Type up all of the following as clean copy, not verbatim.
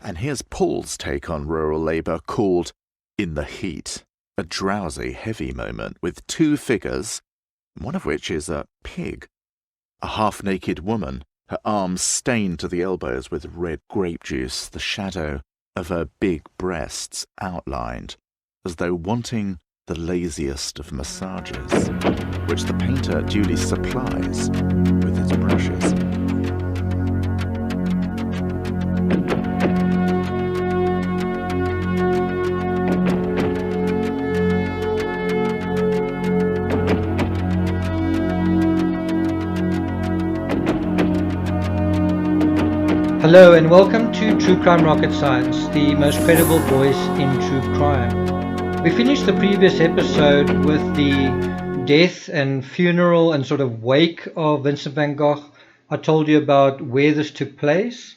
And here's Paul's take on rural labour called In the Heat, a drowsy, heavy moment with two figures, one of which is a pig, a half-naked woman, her arms stained to the elbows with red grape juice, the shadow of her big breasts outlined, as though wanting the laziest of massages, which the painter duly supplies with his brushes. Hello and welcome to True Crime Rocket Science, the most credible voice in true crime. We finished the previous episode with the death and funeral and sort of wake of Vincent van Gogh. I told you about where this took place.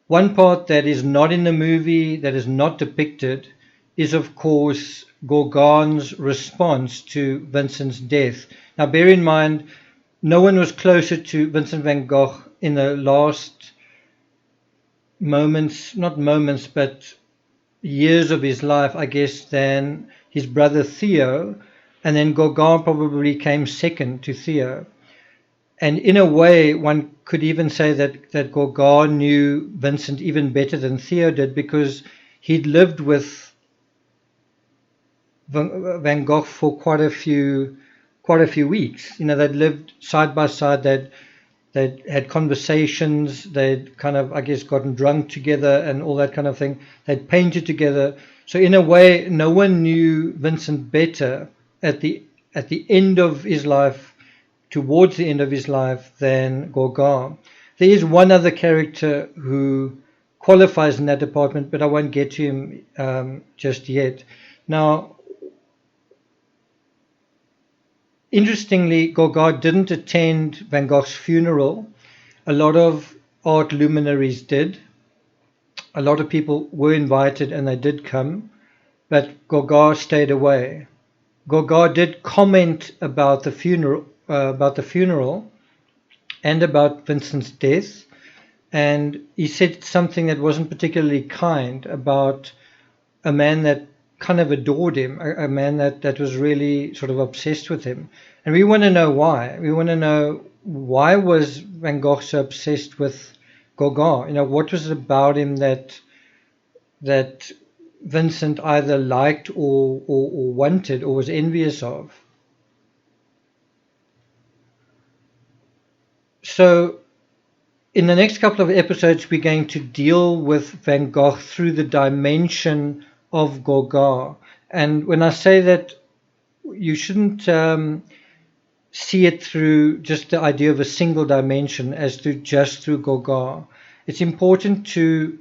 One part that is not in the movie, that is not depicted, is of course Gauguin's response to Vincent's death. Now bear in mind, no one was closer to Vincent van Gogh in the last but years of his life, I guess, than his brother Theo, and then Gauguin probably came second to Theo. And in a way, one could even say that Gauguin knew Vincent even better than Theo did, because he'd lived with Van Gogh for quite a few weeks. You know, they'd lived side by side, they'd had conversations, they'd kind of, I guess, gotten drunk together and all that kind of thing. They'd painted together. So in a way, no one knew Vincent better at the end of his life, towards the end of his life, than Gauguin. There is one other character who qualifies in that department, but I won't get to him just yet. Now, interestingly, Gauguin didn't attend Van Gogh's funeral. A lot of art luminaries did. A lot of people were invited and they did come, but Gauguin stayed away. Gauguin did comment about the funeral and about Vincent's death, and he said something that wasn't particularly kind about a man that kind of adored him, a man that was really sort of obsessed with him. And we want to know why. We want to know, why was Van Gogh so obsessed with Gauguin? You know, what was it about him that Vincent either liked or wanted or was envious of? So in the next couple of episodes, we're going to deal with Van Gogh through the dimension of Gauguin. And when I say that, you shouldn't see it through just the idea of a single dimension as to just through Gauguin. It's important to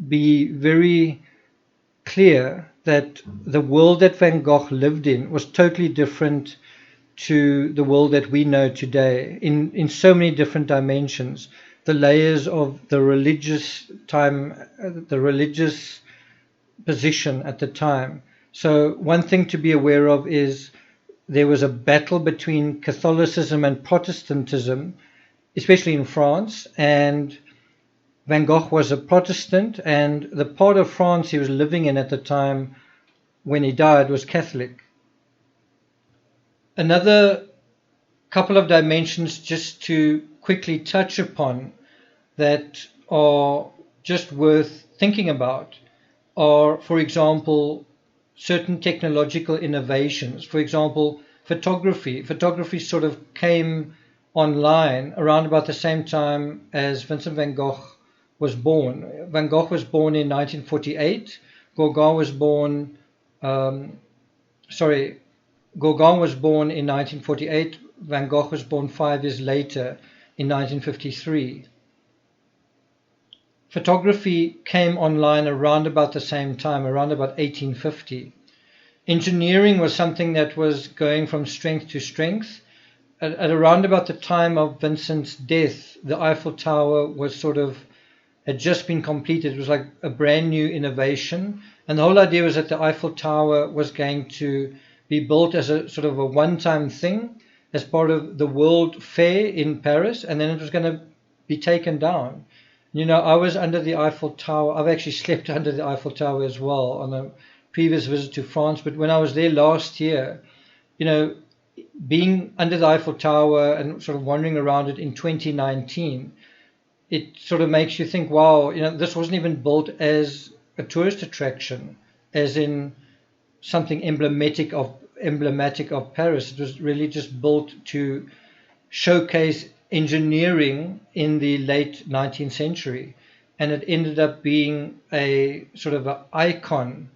be very clear that the world that Van Gogh lived in was totally different to the world that we know today in so many different dimensions. The layers of the religious position at the time. So one thing to be aware of is there was a battle between Catholicism and Protestantism, especially in France, and Van Gogh was a Protestant, and the part of France he was living in at the time when he died was Catholic. Another couple of dimensions just to quickly touch upon that are just worth thinking about are, for example, certain technological innovations. For example, photography. Photography sort of came online around about the same time as Vincent van Gogh was born. Van Gogh was born in 1948. Gauguin was born in 1948. Van Gogh was born 5 years later in 1953. Photography came online around about the same time, around about 1850. Engineering was something that was going from strength to strength. At around about the time of Vincent's death, the Eiffel Tower had just been completed. It was like a brand new innovation. And the whole idea was that the Eiffel Tower was going to be built as a sort of a one-time thing as part of the World Fair in Paris, and then it was going to be taken down. You know, I was under the Eiffel Tower. I've actually slept under the Eiffel Tower as well on a previous visit to France. But when I was there last year, you know, being under the Eiffel Tower and sort of wandering around it in 2019, it sort of makes you think, wow, you know, this wasn't even built as a tourist attraction, as in something emblematic of Paris. It was really just built to showcase engineering in the late 19th century, and it ended up being a sort of an icon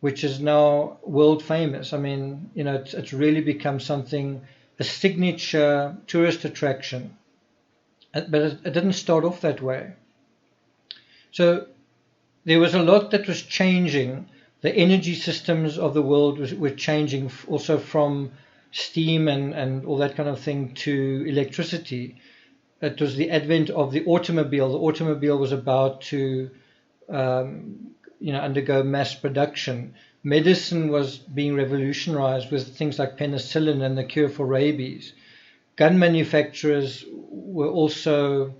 which is now world famous. I mean, you know, it's really become something, a signature tourist attraction. But it didn't start off that way. So there was a lot that was changing. The energy systems of the world were changing also from steam and all that kind of thing to electricity. It was the advent of the automobile. The automobile was about to undergo mass production. Medicine was being revolutionized with things like penicillin and the cure for rabies. Gun manufacturers were also,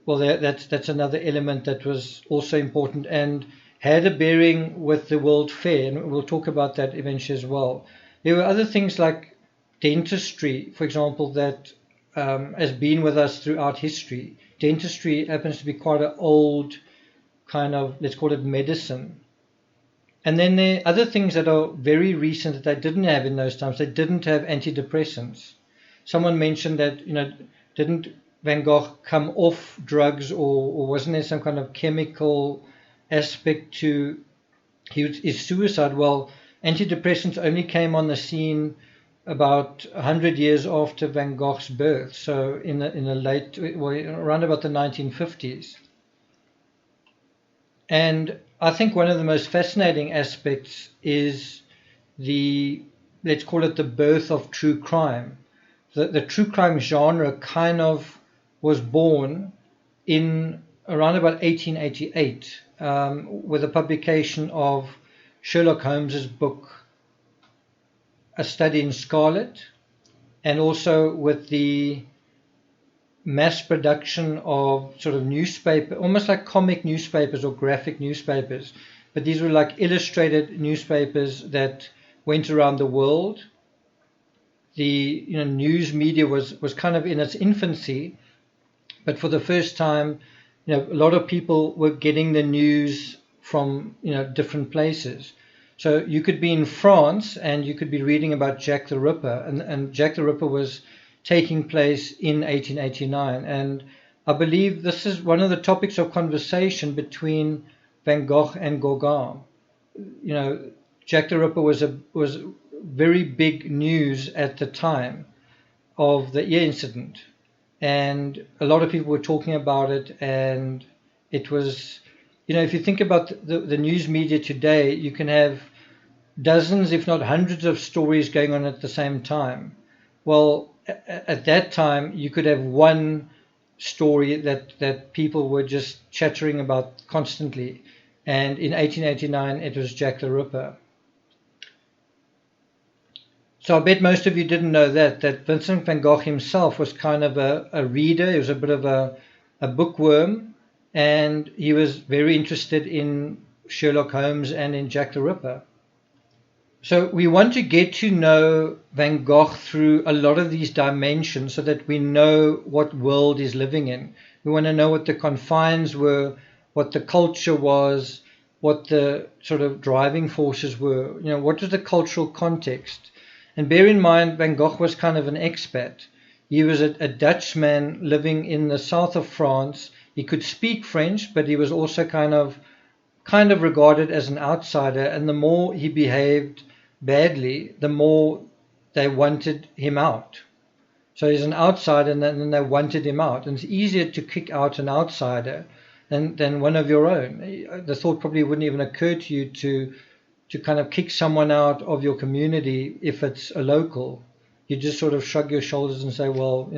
well, that's another element that was also important and had a bearing with the World Fair, and we'll talk about that eventually as well. There were other things like dentistry, for example, that has been with us throughout history. Dentistry happens to be quite an old kind of, let's call it medicine. And then there are other things that are very recent that they didn't have in those times. They didn't have antidepressants. Someone mentioned that, you know, didn't Van Gogh come off drugs, or wasn't there some kind of chemical aspect to his suicide? Well, antidepressants only came on the scene about 100 years after Van Gogh's birth, so in the late, well, around about the 1950s. And I think one of the most fascinating aspects is the, let's call it the birth of true crime. The true crime genre kind of was born in around about 1888 with the publication of Sherlock Holmes's book, A Study in Scarlet, and also with the mass production of sort of newspaper, almost like comic newspapers or graphic newspapers, but these were like illustrated newspapers that went around the world. The news media was kind of in its infancy, but for the first time, a lot of people were getting the news from different places. So you could be in France and you could be reading about Jack the Ripper, and Jack the Ripper was taking place in 1889. And I believe this is one of the topics of conversation between Van Gogh and Gauguin. Jack the Ripper was very big news at the time of the ear incident, and a lot of people were talking about it. And it was, if you think about the news media today, you can have dozens, if not hundreds, of stories going on at the same time. Well, at that time, you could have one story that people were just chattering about constantly. And in 1889, it was Jack the Ripper. So I bet most of you didn't know that Vincent van Gogh himself was kind of a reader. He was a bit of a bookworm, and he was very interested in Sherlock Holmes and in Jack the Ripper. So we want to get to know Van Gogh through a lot of these dimensions so that we know what world he's living in. We want to know what the confines were, what the culture was, what the sort of driving forces were, what was the cultural context. And bear in mind, Van Gogh was kind of an expat. He was a Dutchman living in the south of France. He could speak French, but he was also kind of regarded as an outsider. And the more he behaved badly, the more they wanted him out. So he's an outsider, and then they wanted him out. And it's easier to kick out an outsider than one of your own. The thought probably wouldn't even occur to you to kind of kick someone out of your community if it's a local. You just sort of shrug your shoulders and say, well,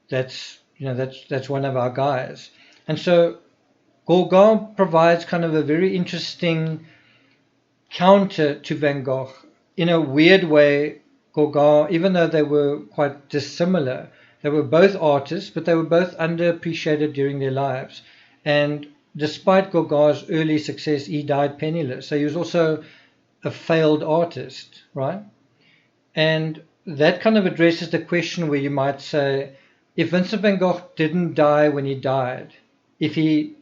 that's one of our guys. And so Gauguin provides kind of a very interesting counter to Van Gogh. In a weird way, Gauguin, even though they were quite dissimilar, They were both artists, but they were both underappreciated during their lives. And despite Gauguin's early success, he died penniless. So he was also a failed artist, right? And that kind of addresses the question where you might say, if Vincent van Gogh didn't die when he died, if he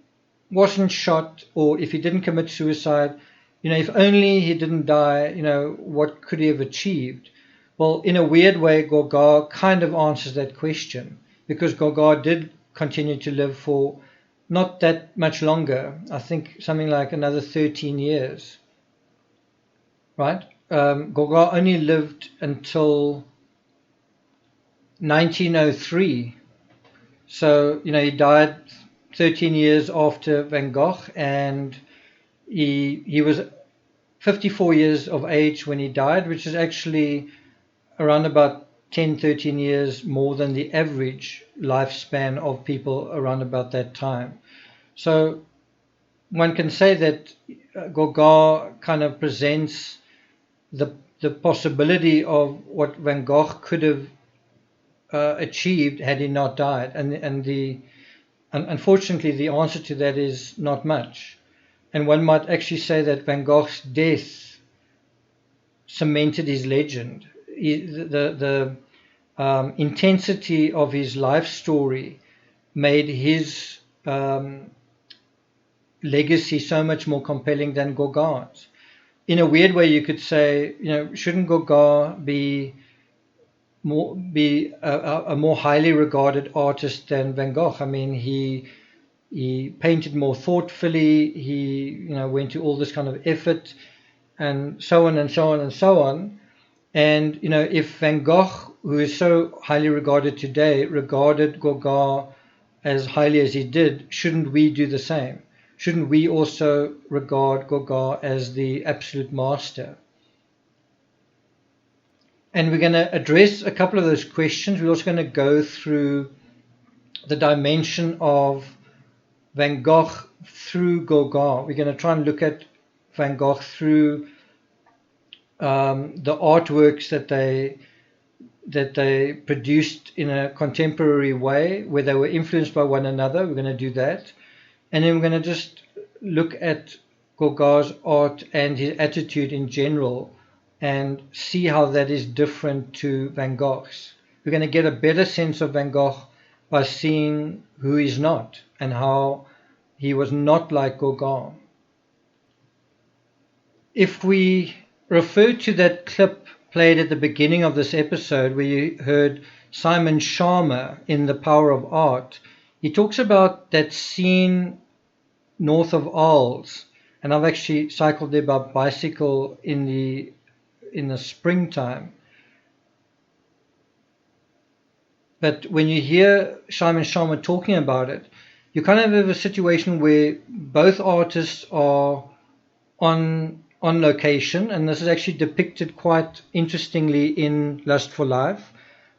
wasn't shot, or if he didn't commit suicide, if only he didn't die, what could he have achieved? Well, in a weird way, Gauguin kind of answers that question, because Gauguin did continue to live for not that much longer. I think something like another 13 years, right? Gauguin only lived until 1903. So, he died 13 years after Van Gogh, and he was 54 years of age when he died, which is actually around about 10, 13 years more than the average lifespan of people around about that time. So one can say that Gauguin kind of presents the possibility of what Van Gogh could have achieved had he not died, and unfortunately the answer to that is not much. And one might actually say that Van Gogh's death cemented his legend. The intensity of his life story made his legacy so much more compelling than Gauguin's. In a weird way, you could say, shouldn't Gauguin be a more highly regarded artist than Van Gogh? I mean, he painted more thoughtfully. He went to all this kind of effort, and so on and so on and so on. And if Van Gogh, who is so highly regarded today, regarded Gauguin as highly as he did, shouldn't we do the same? Shouldn't we also regard Gauguin as the absolute master? And we're going to address a couple of those questions. We're also going to go through the dimension of Van Gogh through Gauguin. We're going to try and look at Van Gogh through the artworks that they produced in a contemporary way, where they were influenced by one another. We're going to do that. And then we're going to just look at Gauguin's art and his attitude in general, and see how that is different to Van Gogh's. We're going to get a better sense of Van Gogh by seeing who he's not, and how he was not like Gauguin. If we refer to that clip played at the beginning of this episode, where you heard Simon Sharma in The Power of Art, he talks about that scene north of Arles, and I've actually cycled there by bicycle in the springtime. But when you hear Simon Sharma talking about it, you kind of have a situation where both artists are on location, and this is actually depicted quite interestingly in Lust for Life,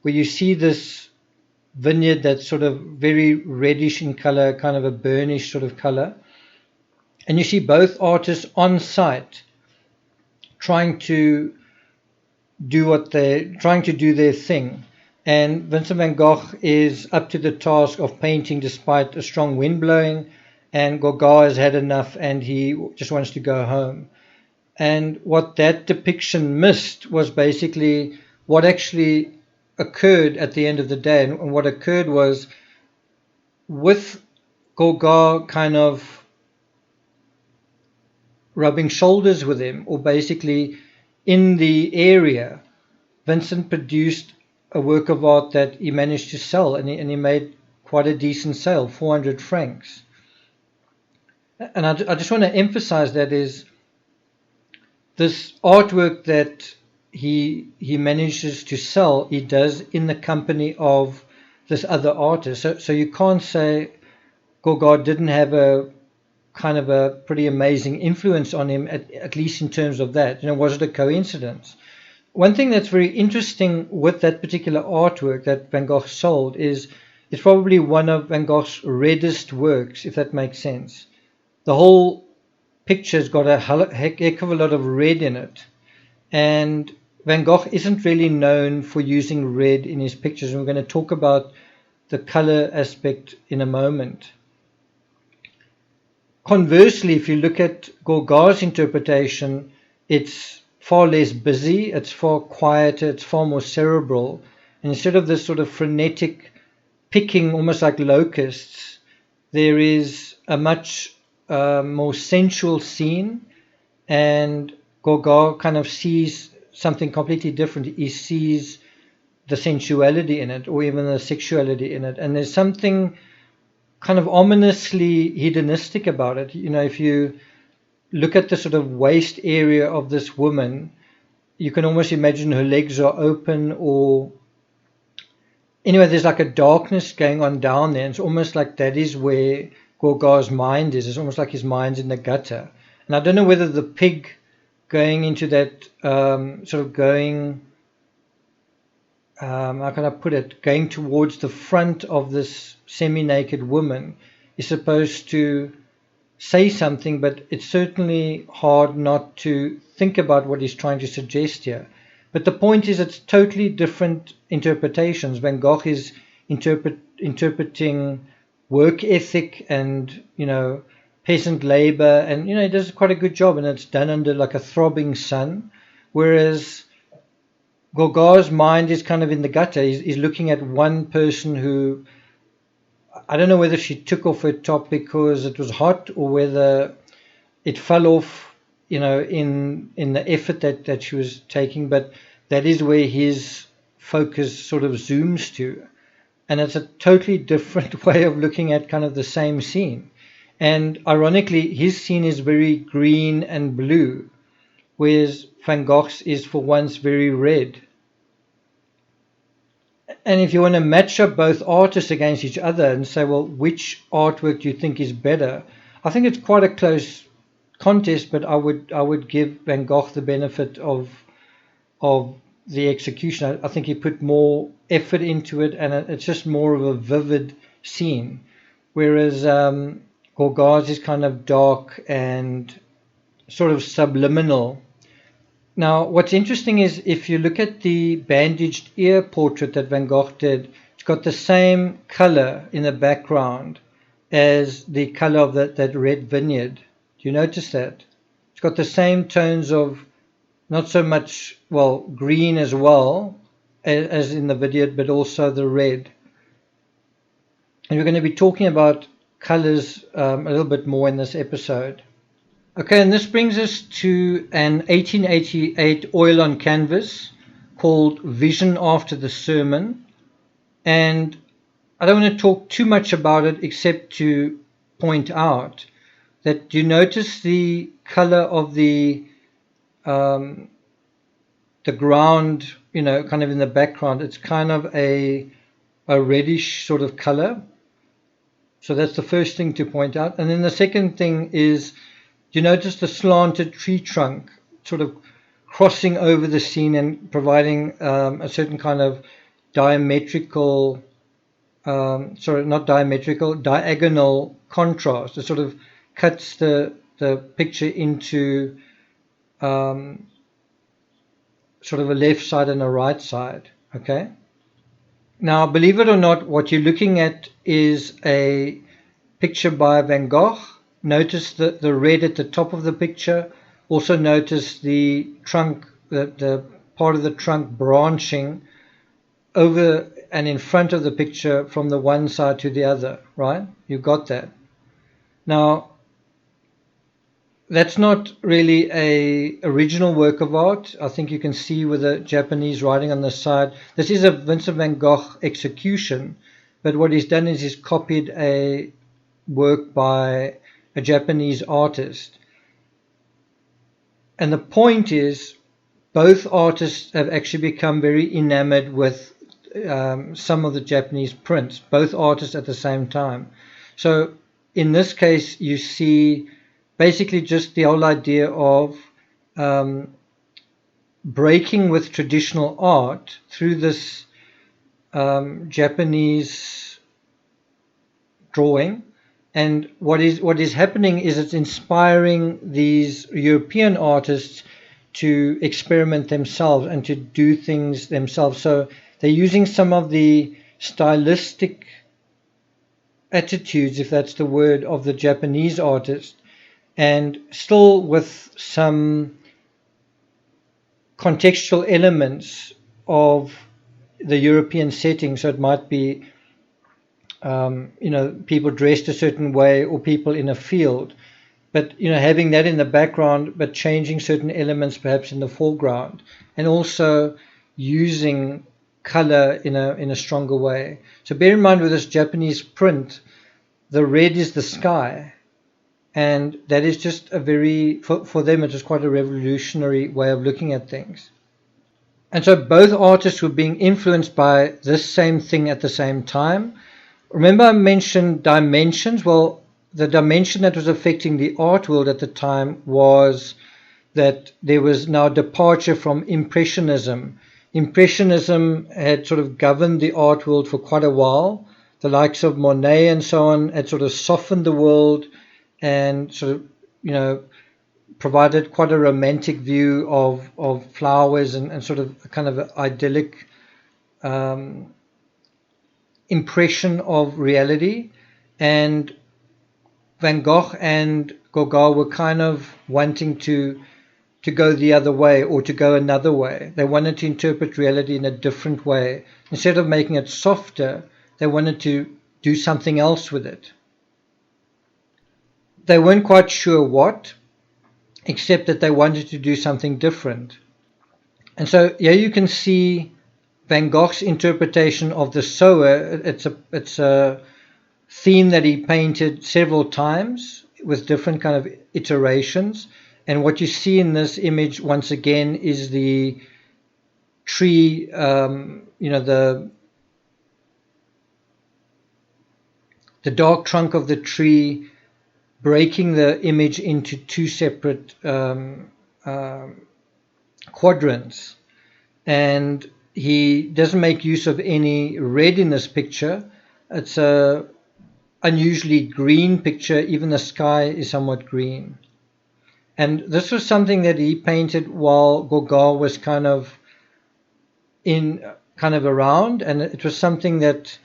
where you see this vineyard that's sort of very reddish in color, kind of a burnished sort of color, and you see both artists on site trying to do their thing. And Vincent van Gogh is up to the task of painting despite a strong wind blowing, and Gauguin has had enough and he just wants to go home. And what that depiction missed was basically what actually occurred at the end of the day. And what occurred was, with Gauguin kind of rubbing shoulders with him, or basically in the area, Vincent produced a work of art that he managed to sell, and he made quite a decent sale, 400 francs. And I just want to emphasize that is this artwork that he manages to sell, he does in the company of this other artist. So you can't say Gauguin didn't have a kind of a pretty amazing influence on him, at least in terms of that. Was it a coincidence? One thing that's very interesting with that particular artwork that Van Gogh sold is it's probably one of Van Gogh's reddest works, if that makes sense. The whole picture's got a heck of a lot of red in it. And Van Gogh isn't really known for using red in his pictures, and we're going to talk about the color aspect in a moment. Conversely, if you look at Gauguin's interpretation, it's far less busy, it's far quieter, it's far more cerebral. And instead of this sort of frenetic picking, almost like locusts, there is a much more sensual scene, and Gauguin kind of sees something completely different. He sees the sensuality in it, or even the sexuality in it. And there's something kind of ominously hedonistic about it. You know, if you look at the sort of waist area of this woman, you can almost imagine her legs are open, or anyway, there's like a darkness going on down there. And it's almost like that is where Gauguin's mind is. It's almost like his mind's in the gutter. And I don't know whether the pig going into that sort of going, how can I put it, going towards the front of this semi-naked woman is supposed to say something, but it's certainly hard not to think about what he's trying to suggest here. But the point is, it's totally different interpretations. Van Gogh is interpreting work ethic and, you know, peasant labor, and, you know, he does quite a good job, and it's done under like a throbbing sun, whereas Gauguin's mind is kind of in the gutter. He's looking at one person who, I don't know whether she took off her top because it was hot, or whether it fell off, you know, in the effort that she was taking, but that is where his focus sort of zooms to. And it's a totally different way of looking at kind of the same scene. And ironically, his scene is very green and blue, whereas Van Gogh's is for once very red. And if you want to match up both artists against each other and say, well, which artwork do you think is better? I think it's quite a close contest, but I would give Van Gogh the benefit of the execution. I think he put more effort into it, and it's just more of a vivid scene, whereas Gauguin's is kind of dark and sort of subliminal. Now, what's interesting is if you look at the bandaged ear portrait that Van Gogh did, it's got the same color in the background as the color of that red vineyard. Do you notice that? It's got the same tones of not so much, well, green as well as in the vineyard, but also the red. And we're going to be talking about colors a little bit more in this episode. Okay, and this brings us to an 1888 oil on canvas called Vision After the Sermon. And I don't want to talk too much about it except to point out that you notice the color of the ground, you know, kind of in the background. It's kind of a reddish sort of color. So that's the first thing to point out. And then the second thing is, you notice the slanted tree trunk sort of crossing over the scene and providing a certain kind of diagonal contrast. It sort of cuts the picture into sort of a left side and a right side. Okay. Now, believe it or not, what you're looking at is a picture by Van Gogh. Notice the red at the top of the picture. Also notice the trunk, the part of the trunk branching over and in front of the picture from the one side to the other, right? You got that. Now, that's not really a original work of art. I think you can see with the Japanese writing on the side. This is a Vincent van Gogh execution, but what he's done is he's copied a work by a Japanese artist. And the point is, both artists have actually become very enamored with some of the Japanese prints, both artists at the same time. So in this case, you see basically just the whole idea of breaking with traditional art through this Japanese drawing. And what is happening is it's inspiring these European artists to experiment themselves and to do things themselves. So they're using some of the stylistic attitudes, if that's the word, of the Japanese artist, and still with some contextual elements of the European setting. So it might be, people dressed a certain way or people in a field, but having that in the background, but changing certain elements perhaps in the foreground, and also using color in a stronger way. So bear in mind with this Japanese print, the red is the sky, and that is just a very, for them it is quite a revolutionary way of looking at things. And so both artists were being influenced by this same thing at the same time. Remember I mentioned dimensions? Well, the dimension that was affecting the art world at the time was that there was now departure from Impressionism. Impressionism had sort of governed the art world for quite a while. The likes of Monet and so on had sort of softened the world and sort of, provided quite a romantic view of flowers and sort of a kind of an idyllic impression of reality. And Van Gogh and Gauguin were kind of wanting to go the other way, or to go another way. They wanted to interpret reality in a different way. Instead of making it softer, they wanted to do something else with it. They weren't quite sure what, except that they wanted to do something different. And so here you can see Van Gogh's interpretation of the sower. It's a theme that he painted several times with different kind of iterations. And what you see in this image, once again, is the tree, the dark trunk of the tree breaking the image into two separate quadrants. And he doesn't make use of any red in this picture. It's a unusually green picture. Even the sky is somewhat green. And this was something that he painted while Gauguin was kind of around, and it was something that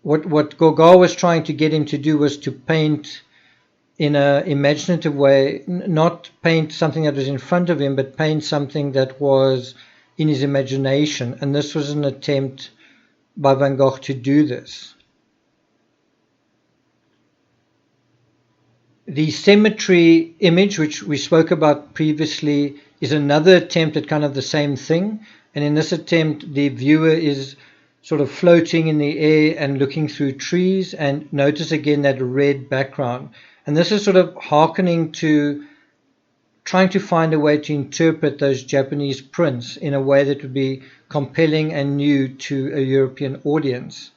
what Gauguin was trying to get him to do was to paint in an imaginative way, not paint something that was in front of him, but paint something that was in his imagination. And this was an attempt by Van Gogh to do this. The Symmetry Image, which we spoke about previously, is another attempt at kind of the same thing. And in this attempt, the viewer is sort of floating in the air and looking through trees. And notice again that red background. And this is sort of hearkening to trying to find a way to interpret those Japanese prints in a way that would be compelling and new to a European audience.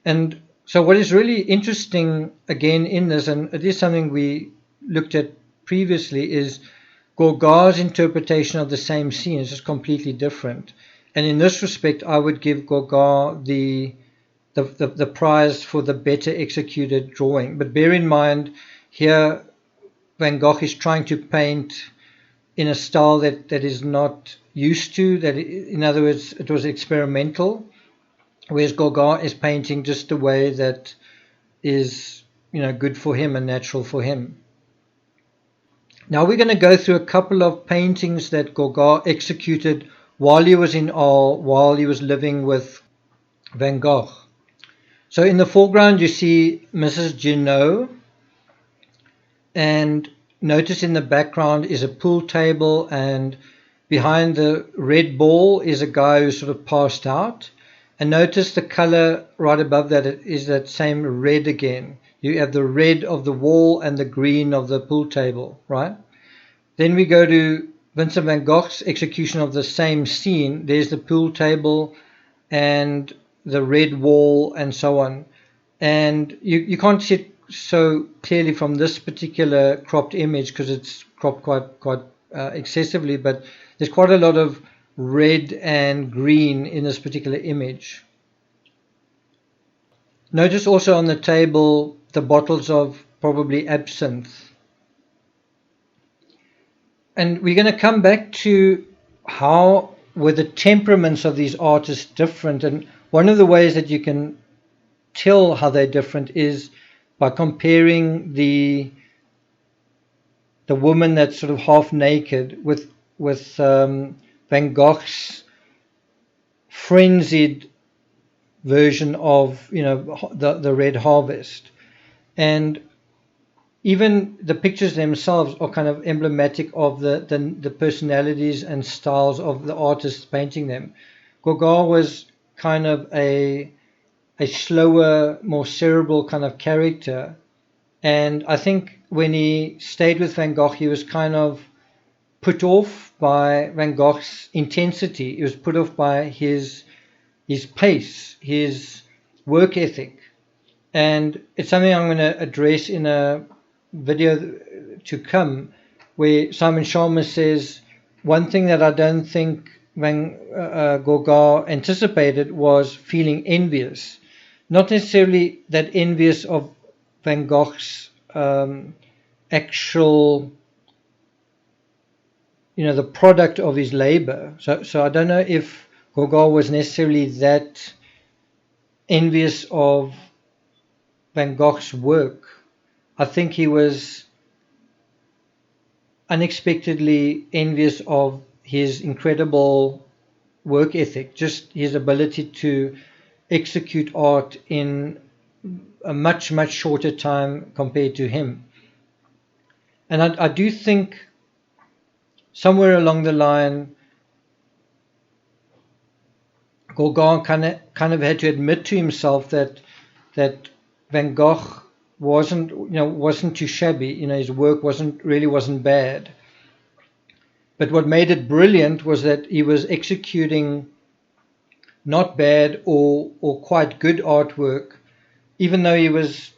And so what is really interesting again in this, and it is something we looked at previously, is Gauguin's interpretation of the same scene is just completely different. And in this respect, I would give Gauguin the prize for the better executed drawing. But bear in mind, here Van Gogh is trying to paint in a style that is not used to, that in other words, it was experimental. Whereas Gauguin is painting just the way that is, good for him and natural for him. Now we're going to go through a couple of paintings that Gauguin executed while he was in Arles, while he was living with Van Gogh. So in the foreground you see Mrs. Genoa, and notice in the background is a pool table, and behind the red ball is a guy who sort of passed out. And notice the color right above that is that same red again. You have the red of the wall and the green of the pool table, right? Then we go to Vincent van Gogh's execution of the same scene. There's the pool table and the red wall and so on. And you can't see it so clearly from this particular cropped image because it's cropped quite excessively, but there's quite a lot of red and green in this particular image. Notice also on the table the bottles of probably absinthe. And we're going to come back to how were the temperaments of these artists different. And one of the ways that you can tell how they're different is by comparing the woman that's sort of half naked with Van Gogh's frenzied version of the Red Harvest. And even the pictures themselves are kind of emblematic of the personalities and styles of the artists painting them. Gauguin was kind of a slower, more cerebral kind of character. And I think when he stayed with Van Gogh, he was kind of put off by Van Gogh's intensity. He was put off by his pace, his work ethic. And it's something I'm going to address in a video to come, where Simon Sharma says one thing that I don't think Gauguin anticipated was feeling envious. Not necessarily that envious of Van Gogh's actual, the product of his labor. So I don't know if Gauguin was necessarily that envious of Van Gogh's work. I think he was unexpectedly envious of his incredible work ethic, just his ability to execute art in a much, much shorter time compared to him. And I do think somewhere along the line, Gauguin kind of had to admit to himself that Van Gogh wasn't too shabby. His work wasn't bad. But what made it brilliant was that he was executing not bad or quite good artwork, even though he was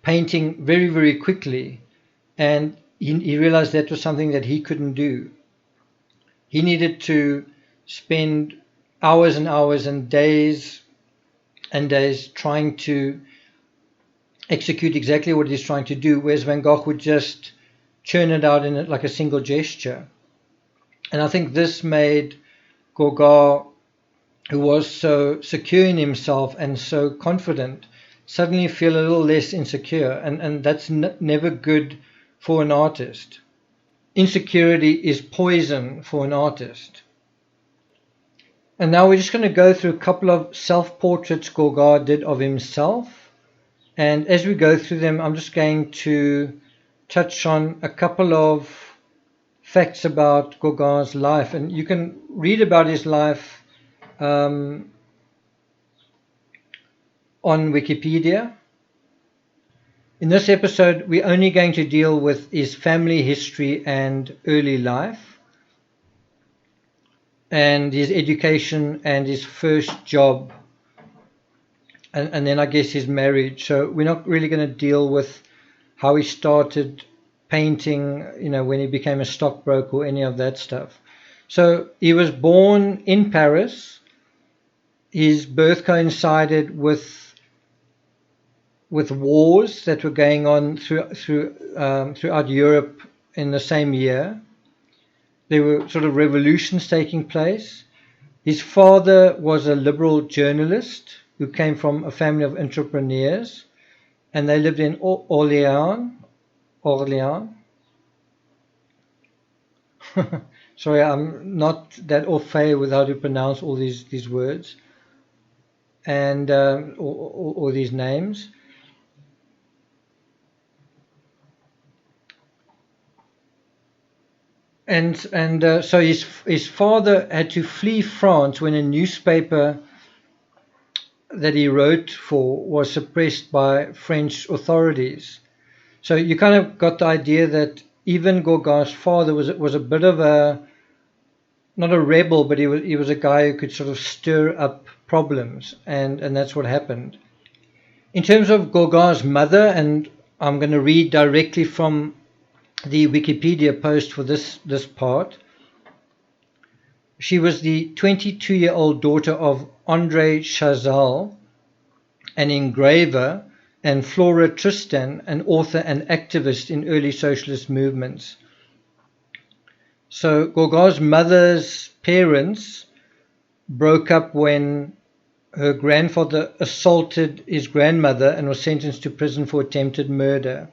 painting very, very quickly. And he realized that was something that he couldn't do. He needed to spend hours and hours and days trying to execute exactly what he's trying to do, whereas Van Gogh would just churn it out in like a single gesture. And I think this made Gauguin, who was so secure in himself and so confident, suddenly feel a little less insecure. And that's never good for an artist. Insecurity is poison for an artist. And now we're just going to go through a couple of self-portraits Gauguin did of himself. And as we go through them, I'm just going to touch on a couple of facts about Gauguin's life. And you can read about his life on Wikipedia. In this episode, we're only going to deal with his family history and early life, and his education and his first job, and then I guess his marriage. So we're not really going to deal with how he started painting, when he became a stockbroker or any of that stuff. So he was born in Paris. His birth coincided with wars that were going on throughout Europe in the same year. There were sort of revolutions taking place. His father was a liberal journalist who came from a family of entrepreneurs, and they lived in Orléans. Sorry, I'm not that au fait with how to pronounce all these words and or these names. And so his father had to flee France when a newspaper that he wrote for was suppressed by French authorities. So you kind of got the idea that even Gauguin's father was a bit of not a rebel, but he was a guy who could sort of stir up problems, and that's what happened. In terms of Gauguin's mother, and I'm going to read directly from the Wikipedia post for this part. She was the 22-year-old daughter of André Chazal, an engraver, and Flora Tristan, an author and activist in early socialist movements. So Gauguin's mother's parents broke up when her grandfather assaulted his grandmother and was sentenced to prison for attempted murder.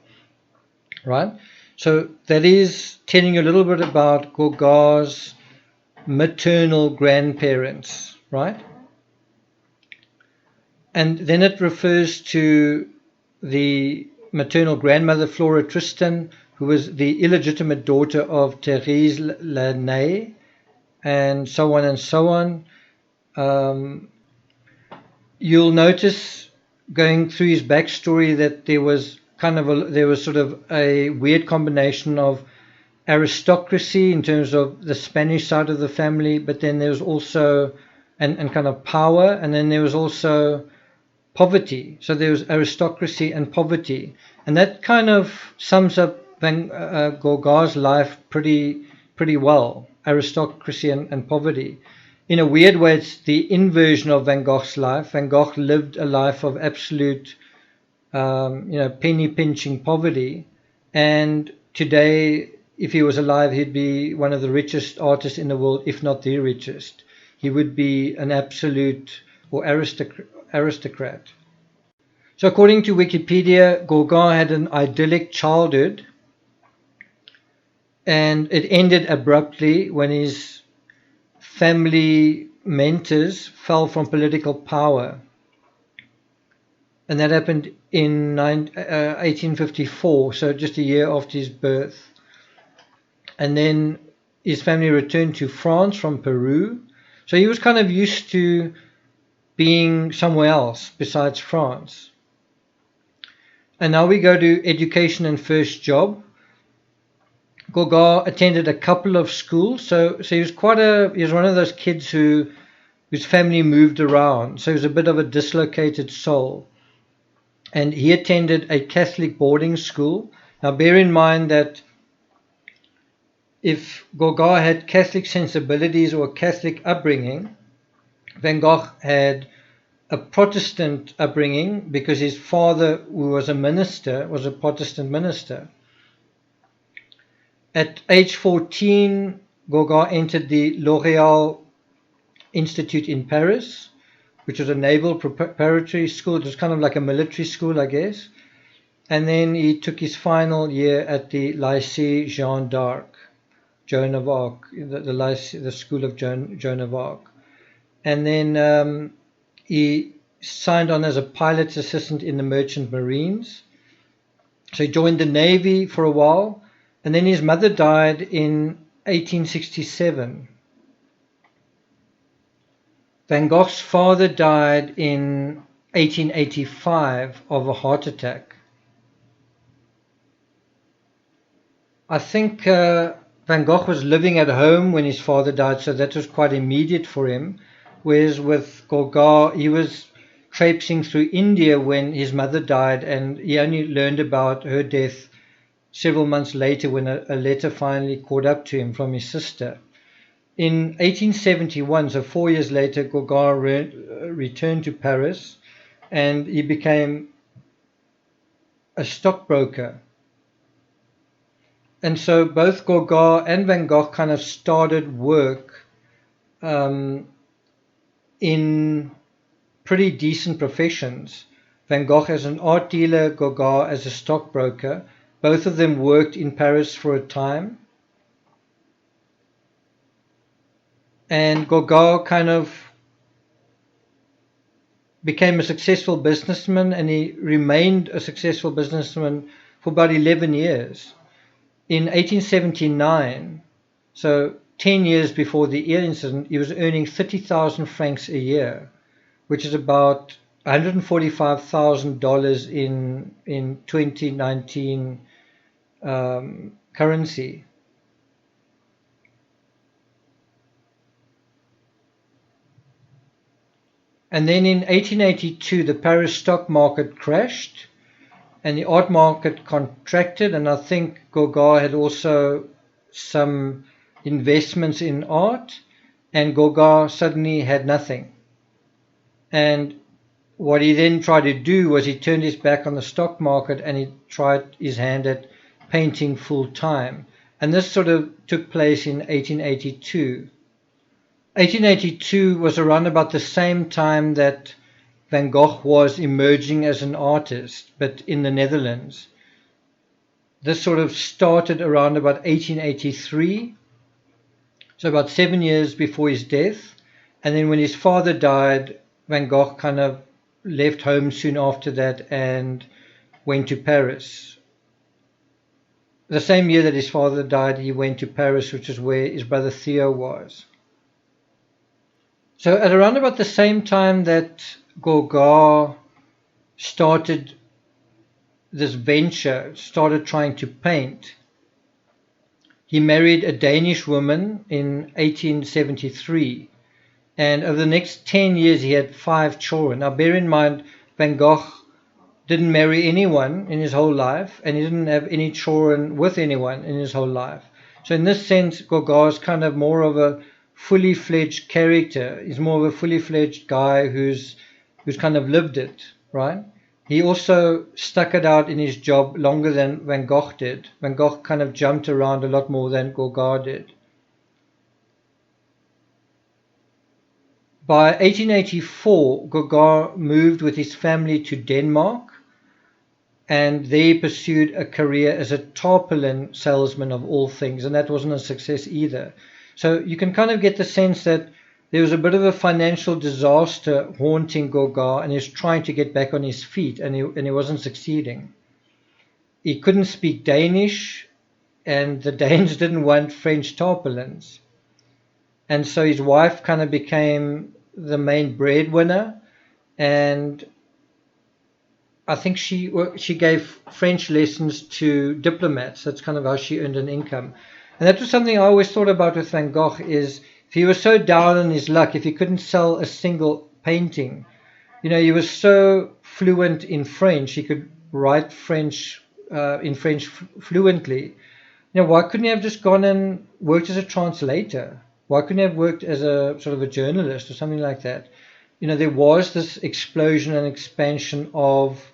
Right? So that is telling you a little bit about Gauguin's maternal grandparents, right? And then it refers to the maternal grandmother, Flora Tristan, who was the illegitimate daughter of Thérèse Laney, and so on and so on. You'll notice going through his backstory that there was sort of a weird combination of aristocracy in terms of the Spanish side of the family, but then there was also and kind of power, and then there was also poverty. So there was aristocracy and poverty, and that kind of sums up Gauguin's life pretty well. Aristocracy and poverty. In a weird way, it's the inversion of Van Gogh's life. Van Gogh lived a life of absolute, penny pinching poverty, and today, if he was alive, he'd be one of the richest artists in the world, if not the richest. He would be an absolute or aristocrat. So according to Wikipedia, Gauguin had an idyllic childhood, and it ended abruptly when his family mentors fell from political power. And that happened in 1854, so just a year after his birth. And then his family returned to France from Peru. So he was kind of used to being somewhere else besides France. And now we go to education and first job. Gauguin attended a couple of schools, so he was he was one of those kids whose family moved around, so he was a bit of a dislocated soul. And he attended a Catholic boarding school. Now bear in mind that if Gauguin had Catholic sensibilities or a Catholic upbringing, Van Gogh had a Protestant upbringing because his father, who was a minister, was a Protestant minister. At age 14, Gauguin entered the L'Oréal Institute in Paris, which was a naval preparatory school. It was kind of like a military school, I guess. And then he took his final year at the Lycée Jeanne d'Arc, Joan of Arc, the school of Joan of Arc. And then he signed on as a pilot's assistant in the Merchant Marines. So he joined the Navy for a while. And then his mother died in 1867. Van Gogh's father died in 1885 of a heart attack. I think Van Gogh was living at home when his father died, so that was quite immediate for him. Whereas with Gauguin, he was traipsing through India when his mother died, and he only learned about her death several months later when a letter finally caught up to him from his sister. In 1871, so 4 years later, Gauguin returned to Paris, and he became a stockbroker. And so both Gauguin and Van Gogh kind of started work in pretty decent professions. Van Gogh as an art dealer, Gauguin as a stockbroker. Both of them worked in Paris for a time. And Gauguin kind of became a successful businessman, and he remained a successful businessman for about 11 years. In 1879, so 10 years before the ear incident, he was earning 30,000 francs a year, which is about $145,000 in 2019 currency. And then in 1882, the Paris stock market crashed and the art market contracted, and I think Gauguin had also some investments in art, and Gauguin suddenly had nothing. And what he then tried to do was he turned his back on the stock market and he tried his hand at painting full time. And this sort of took place in 1882. 1882 was around about the same time that Van Gogh was emerging as an artist, but in the Netherlands. This sort of started around about 1883, so about 7 years before his death. And then when his father died, Van Gogh kind of left home soon after that and went to Paris. The same year that his father died, he went to Paris, which is where his brother Theo was. So at around about the same time that Gauguin started this venture, started trying to paint, he married a Danish woman in 1873. And over the next 10 years, he had 5 children. Now, bear in mind, Van Gogh didn't marry anyone in his whole life, and he didn't have any children with anyone in his whole life. So in this sense, Gauguin is kind of more of a fully fledged character. He's more of a fully fledged guy who's kind of lived it, right? He also stuck it out in his job longer than Van Gogh did. Van Gogh kind of jumped around a lot more than Gauguin did. By 1884, Gauguin moved with his family to Denmark, and they pursued a career as a tarpaulin salesman of all things, and that wasn't a success either. So you can kind of get the sense that there was a bit of a financial disaster haunting Gauguin, and he was trying to get back on his feet, and he wasn't succeeding. He couldn't speak Danish, and the Danes didn't want French tarpaulins. And so his wife kind of became the main breadwinner, and I think she gave French lessons to diplomats. That's kind of how she earned an income. And that was something I always thought about with Van Gogh, is if he was so down on his luck, if he couldn't sell a single painting, he was so fluent in French, he could write French in French fluently. Why couldn't he have just gone and worked as a translator? Why couldn't he have worked as a sort of a journalist or something like that? There was this explosion and expansion of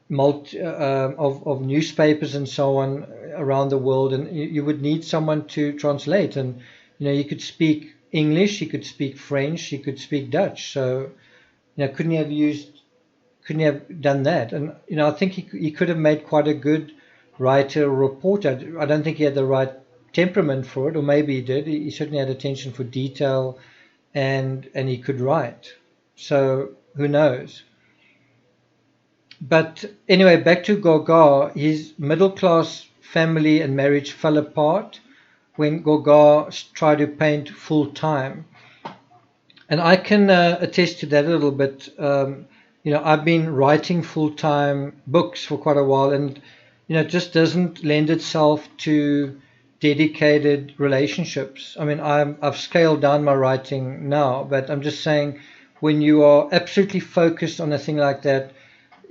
newspapers and so on around the world, and you would need someone to translate. And you could speak English, you could speak French, you could speak Dutch. So couldn't he have done that? And I think he could have made quite a good writer or reporter. I don't think he had the right temperament for it, or maybe he did. He certainly had attention for detail, and he could write. So who knows? But anyway, back to Gauguin. His middle-class family and marriage fell apart when Gauguin tried to paint full-time. And I can attest to that a little bit. I've been writing full-time books for quite a while, and it just doesn't lend itself to dedicated relationships. I mean, I've scaled down my writing now, but I'm just saying, when you are absolutely focused on a thing like that,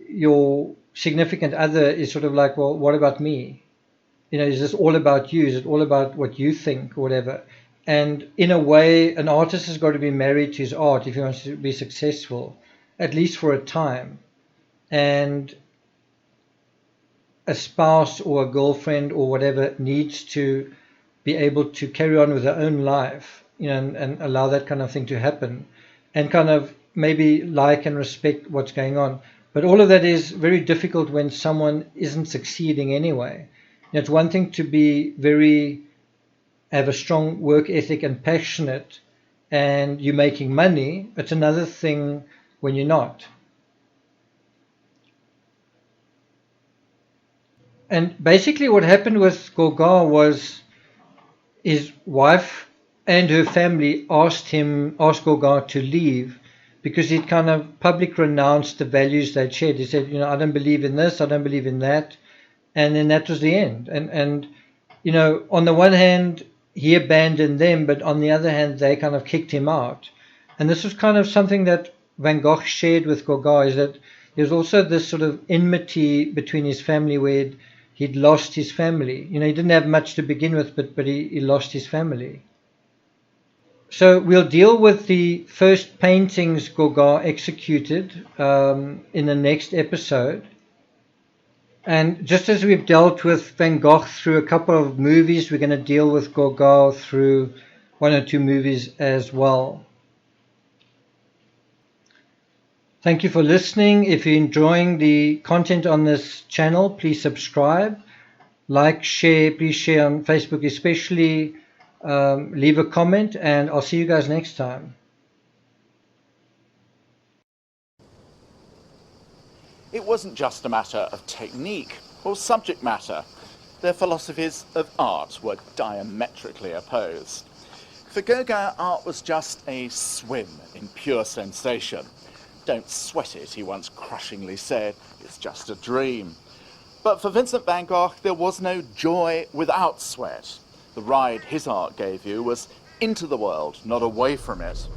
your significant other is sort of like, well, what about me? Is this all about you? Is it all about what you think or whatever? And in a way, an artist has got to be married to his art if he wants to be successful, at least for a time. And a spouse or a girlfriend or whatever needs to be able to carry on with their own life, and allow that kind of thing to happen, and kind of maybe like and respect what's going on. But all of that is very difficult when someone isn't succeeding anyway. It's one thing to be have a strong work ethic and passionate, and you're making money. It's another thing when you're not. And basically what happened with Gauguin was his wife and her family asked Gauguin to leave, because he'd kind of publicly renounced the values they'd shared. He said, I don't believe in this, I don't believe in that. And then that was the end. And on the one hand, he abandoned them, but on the other hand, they kind of kicked him out. And this was kind of something that Van Gogh shared with Gauguin, is that there's also this sort of enmity between his family, where he'd lost his family. He didn't have much to begin with, but he lost his family. So we'll deal with the first paintings Gauguin executed in the next episode. And just as we've dealt with Van Gogh through a couple of movies, we're going to deal with Gauguin through one or two movies as well. Thank you for listening. If you're enjoying the content on this channel, please subscribe, like, share, please share on Facebook especially, leave a comment, and I'll see you guys next time. It wasn't just a matter of technique or subject matter. Their philosophies of art were diametrically opposed. For Gauguin, art was just a swim in pure sensation. Don't sweat it, he once crushingly said, it's just a dream. But for Vincent van Gogh, there was no joy without sweat. The ride his art gave you was into the world, not away from it.